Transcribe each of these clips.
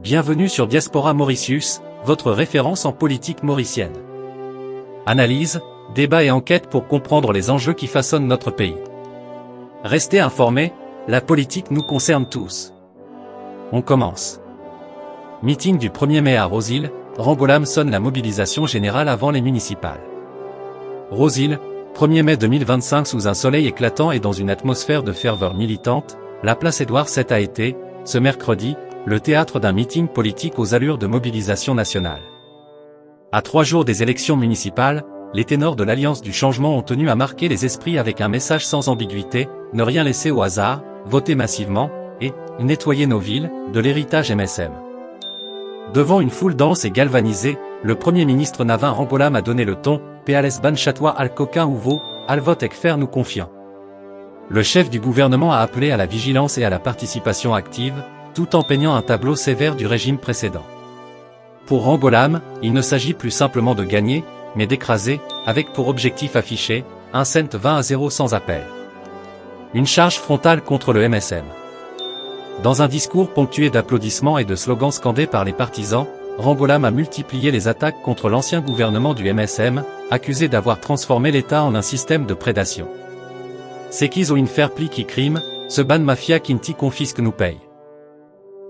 Bienvenue sur Diaspora Mauritius, votre référence en politique mauricienne. Analyse, débat et enquête pour comprendre les enjeux qui façonnent notre pays. Restez informés, la politique nous concerne tous. On commence. Meeting du 1er mai à Rose-Île, Rambolam sonne la mobilisation générale avant les municipales. Rose-Île, 1er mai 2025 sous un soleil éclatant et dans une atmosphère de ferveur militante, la place Édouard VII a été, ce mercredi, le théâtre d'un meeting politique aux allures de mobilisation nationale. À 3 jours des élections municipales, les ténors de l'Alliance du Changement ont tenu à marquer les esprits avec un message sans ambiguïté, ne rien laisser au hasard, voter massivement, et nettoyer nos villes, de l'héritage MSM. Devant une foule dense et galvanisée, le Premier ministre Navin Rambolam a donné le ton, Péales ban chatois al coquin ouvo, al vote ek faire nous confiant. Le chef du gouvernement a appelé à la vigilance et à la participation active, tout en peignant un tableau sévère du régime précédent. Pour Rambolam, il ne s'agit plus simplement de gagner, mais d'écraser, avec pour objectif affiché, un cent 20 à 0 sans appel. Une charge frontale contre le MSM. Dans un discours ponctué d'applaudissements et de slogans scandés par les partisans, Rambolam a multiplié les attaques contre l'ancien gouvernement du MSM, accusé d'avoir transformé l'État en un système de prédation. C'est qu'ils ont une fair pli qui crime, ce ban mafia kinti confisque nous paye.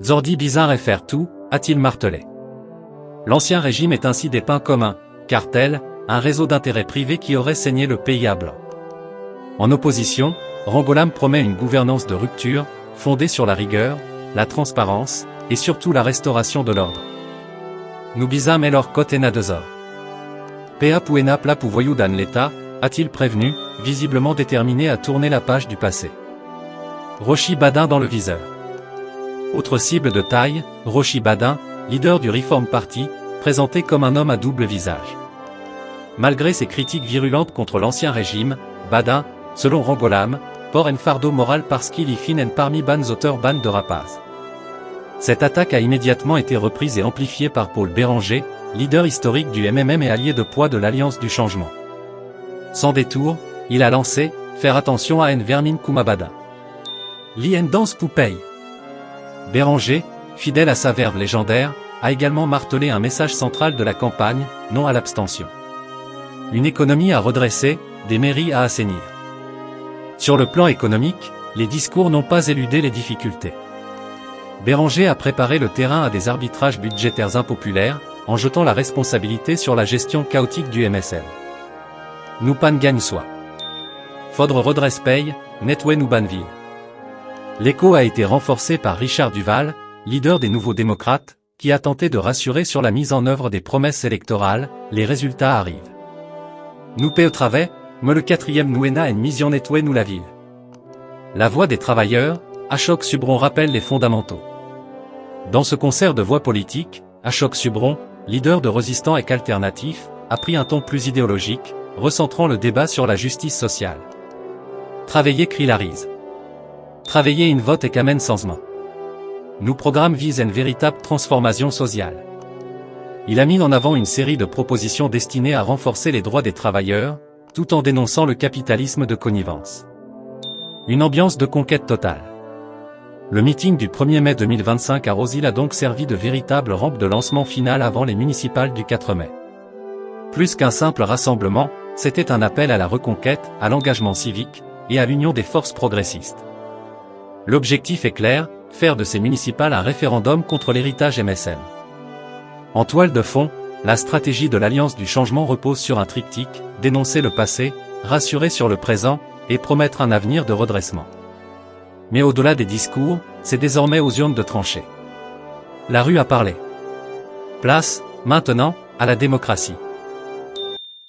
Zordi bizarre et faire tout, a-t-il martelé. L'ancien régime est ainsi dépeint comme un cartel, un réseau d'intérêts privés qui aurait saigné le pays à blanc. En opposition, Rambolam promet une gouvernance de rupture, fondée sur la rigueur, la transparence, et surtout la restauration de l'ordre. Nous bisam elor kotena dezor. Pea puena pla pou voyou dan l'État, a-t-il prévenu, visiblement déterminé à tourner la page du passé. Rochi Badin dans le viseur. Autre cible de taille, Rochi Badin, leader du Reform Party, présenté comme un homme à double visage. Malgré ses critiques virulentes contre l'ancien régime, Badin, selon Rambolam, porte un fardeau moral parce qu'il y fin en parmi ban auteurs ban de rapaz. Cette attaque a immédiatement été reprise et amplifiée par Paul Béranger, leader historique du MMM et allié de poids de l'Alliance du Changement. Sans détour, il a lancé « Faire attention à en vermine Badin. Li en danse poupée ». Béranger, fidèle à sa verve légendaire, a également martelé un message central de la campagne, non à l'abstention. Une économie à redresser, des mairies à assainir. Sur le plan économique, les discours n'ont pas éludé les difficultés. Béranger a préparé le terrain à des arbitrages budgétaires impopulaires, en jetant la responsabilité sur la gestion chaotique du MSM. Nous pan gagne soit. Faudre redresse paye, nettoie nous banville. L'écho a été renforcé par Richard Duval, leader des Nouveaux Démocrates, qui a tenté de rassurer sur la mise en œuvre des promesses électorales, les résultats arrivent. Nous paie au travail, me le 4e nouena en mission nettoie nous la ville. La voix des travailleurs, Ashok Subron rappelle les fondamentaux. Dans ce concert de voix politiques, Ashok Subron, leader de Résistants et Alternatifs, a pris un ton plus idéologique, recentrant le débat sur la justice sociale. Travailler crie la rise. Travailler une vote et qu'amène sans main. Nous programme vise une véritable transformation sociale. Il a mis en avant une série de propositions destinées à renforcer les droits des travailleurs, tout en dénonçant le capitalisme de connivence. Une ambiance de conquête totale. Le meeting du 1er mai 2025 à Rose-Île a donc servi de véritable rampe de lancement final avant les municipales du 4 mai. Plus qu'un simple rassemblement, c'était un appel à la reconquête, à l'engagement civique, et à l'union des forces progressistes. L'objectif est clair, faire de ces municipales un référendum contre l'héritage MSM. En toile de fond, la stratégie de l'Alliance du Changement repose sur un triptyque, dénoncer le passé, rassurer sur le présent, et promettre un avenir de redressement. Mais au-delà des discours, c'est désormais aux urnes de trancher. La rue a parlé. Place, maintenant, à la démocratie.